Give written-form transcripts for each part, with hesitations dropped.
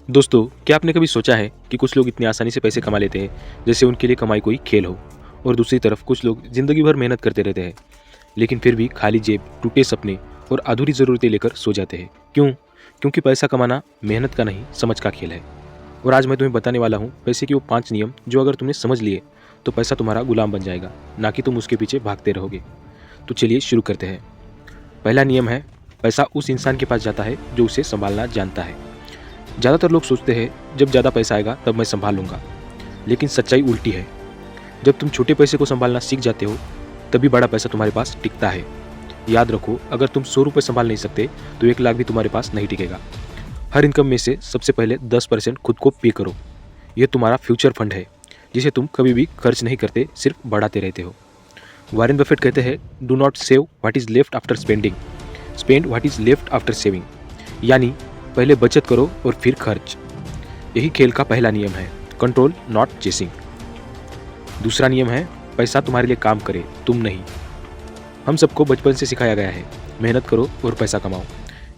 दोस्तों, क्या आपने कभी सोचा है कि कुछ लोग इतनी आसानी से पैसे कमा लेते हैं जैसे उनके लिए कमाई कोई खेल हो, और दूसरी तरफ कुछ लोग जिंदगी भर मेहनत करते रहते हैं लेकिन फिर भी खाली जेब, टूटे सपने और अधूरी ज़रूरतें लेकर सो जाते हैं। क्यों? क्योंकि पैसा कमाना मेहनत का नहीं, समझ का खेल है। और आज मैं तुम्हें बताने वाला हूँ पैसे के वो 5 नियम जो अगर तुमने समझ लिए तो पैसा तुम्हारा गुलाम बन जाएगा, ना कि तुम उसके पीछे भागते रहोगे। तो चलिए शुरू करते हैं। पहला नियम है, पैसा उस इंसान के पास जाता है जो उसे संभालना जानता है। ज़्यादातर लोग सोचते हैं जब ज़्यादा पैसा आएगा तब मैं संभाल लूँगा, लेकिन सच्चाई उल्टी है। जब तुम छोटे पैसे को संभालना सीख जाते हो तभी बड़ा पैसा तुम्हारे पास टिकता है। याद रखो, अगर तुम 100 रुपये संभाल नहीं सकते तो 1 लाख भी तुम्हारे पास नहीं टिकेगा। हर इनकम में से सबसे पहले 10% खुद को पे करो। यह तुम्हारा फ्यूचर फंड है जिसे तुम कभी भी खर्च नहीं करते, सिर्फ बढ़ाते रहते हो। वॉरेन बफेट कहते हैं, do not save what is left after spending, spend what is left after saving. यानी पहले बचत करो और फिर खर्च। यही खेल का पहला नियम है, कंट्रोल नॉट चेसिंग। दूसरा नियम है, पैसा तुम्हारे लिए काम करे, तुम नहीं। हम सबको बचपन से सिखाया गया है, मेहनत करो और पैसा कमाओ।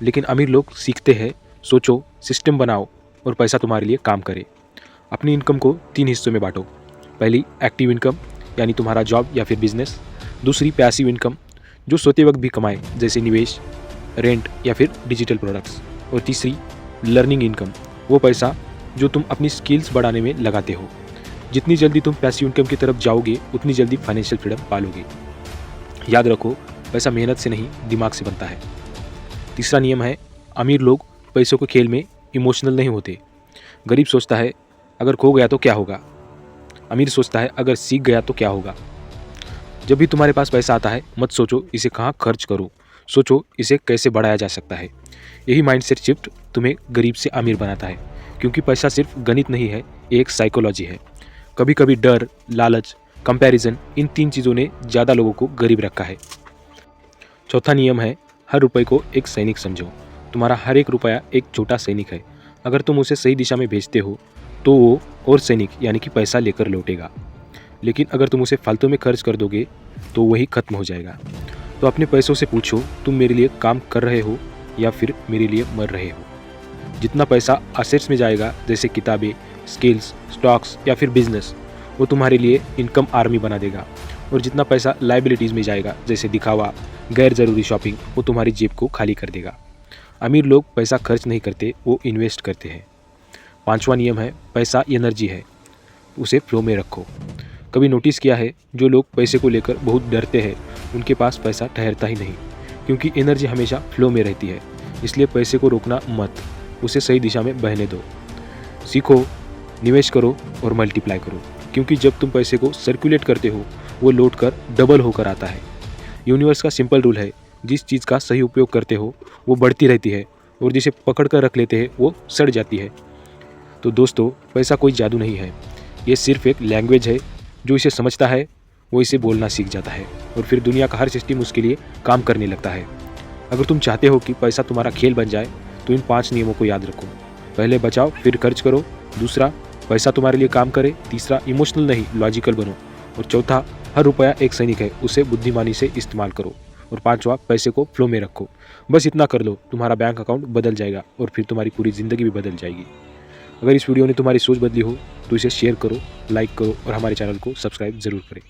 लेकिन अमीर लोग सीखते हैं, सोचो, सिस्टम बनाओ और पैसा तुम्हारे लिए काम करे। अपनी इनकम को 3 हिस्सों में बांटो। पहली एक्टिव इनकम, यानी तुम्हारा जॉब या फिर बिजनेस। दूसरी पैसिव इनकम, जो सोते वक्त भी कमाए, जैसे निवेश, रेंट या फिर डिजिटल प्रोडक्ट्स। और तीसरी लर्निंग इनकम, वो पैसा जो तुम अपनी स्किल्स बढ़ाने में लगाते हो। जितनी जल्दी तुम पैसिव इनकम की तरफ जाओगे उतनी जल्दी फाइनेंशियल फ्रीडम पालोगे। याद रखो, पैसा मेहनत से नहीं, दिमाग से बनता है। तीसरा नियम है, अमीर लोग पैसों के खेल में इमोशनल नहीं होते। गरीब सोचता है अगर खो गया तो क्या होगा, अमीर सोचता है अगर सीख गया तो क्या होगा। जब भी तुम्हारे पास पैसा आता है मत सोचो इसे कहाँ खर्च करो, सोचो इसे कैसे बढ़ाया जा सकता है। यही माइंडसेट शिफ्ट तुम्हें गरीब से अमीर बनाता है, क्योंकि पैसा सिर्फ गणित नहीं है, ये एक साइकोलॉजी है। कभी कभी डर, लालच, कंपैरिजन, इन 3 चीज़ों ने ज़्यादा लोगों को गरीब रखा है। चौथा नियम है, हर रुपये को एक सैनिक समझो। तुम्हारा हर एक रुपया एक छोटा सैनिक है। अगर तुम उसे सही दिशा में भेजते हो तो वो और सैनिक यानी कि पैसा लेकर लौटेगा। लेकिन अगर तुम उसे फालतू में खर्च कर दोगे तो वही खत्म हो जाएगा। तो अपने पैसों से पूछो, तुम मेरे लिए काम कर रहे हो या फिर मेरे लिए मर रहे हो। जितना पैसा असेट्स में जाएगा, जैसे किताबें, स्किल्स, स्टॉक्स या फिर बिजनेस, वो तुम्हारे लिए इनकम आर्मी बना देगा। और जितना पैसा लाइबिलिटीज़ में जाएगा, जैसे दिखावा, गैर ज़रूरी शॉपिंग, वो तुम्हारी जेब को खाली कर देगा। अमीर लोग पैसा खर्च नहीं करते, वो इन्वेस्ट करते हैं। 5वां नियम है, पैसा एनर्जी है, उसे फ्लो में रखो। कभी नोटिस किया है, जो लोग पैसे को लेकर बहुत डरते हैं उनके पास पैसा ठहरता ही नहीं, क्योंकि एनर्जी हमेशा फ्लो में रहती है। इसलिए पैसे को रोकना मत, उसे सही दिशा में बहने दो। सीखो, निवेश करो और मल्टीप्लाई करो, क्योंकि जब तुम पैसे को सर्कुलेट करते हो वो लौट कर डबल होकर आता है। यूनिवर्स का सिंपल रूल है, जिस चीज़ का सही उपयोग करते हो वो बढ़ती रहती है, और जिसे पकड़ कर रख लेते हैं वो सड़ जाती है। तो दोस्तों, पैसा कोई जादू नहीं है, ये सिर्फ एक लैंग्वेज है। जो इसे समझता है वो इसे बोलना सीख जाता है, और फिर दुनिया का हर सिस्टम उसके लिए काम करने लगता है। अगर तुम चाहते हो कि पैसा तुम्हारा खेल बन जाए तो इन 5 नियमों को याद रखो। पहले बचाओ फिर खर्च करो। दूसरा, पैसा तुम्हारे लिए काम करे। तीसरा, इमोशनल नहीं, लॉजिकल बनो। और चौथा, हर रुपया एक सैनिक है, उसे बुद्धिमानी से इस्तेमाल करो। और 5वां, पैसे को फ्लो में रखो। बस इतना कर लो, तुम्हारा बैंक अकाउंट बदल जाएगा और फिर तुम्हारी पूरी ज़िंदगी भी बदल जाएगी। अगर इस वीडियो ने तुम्हारी सोच बदली हो तो इसे शेयर करो, लाइक करो और हमारे चैनल को सब्सक्राइब ज़रूर करें।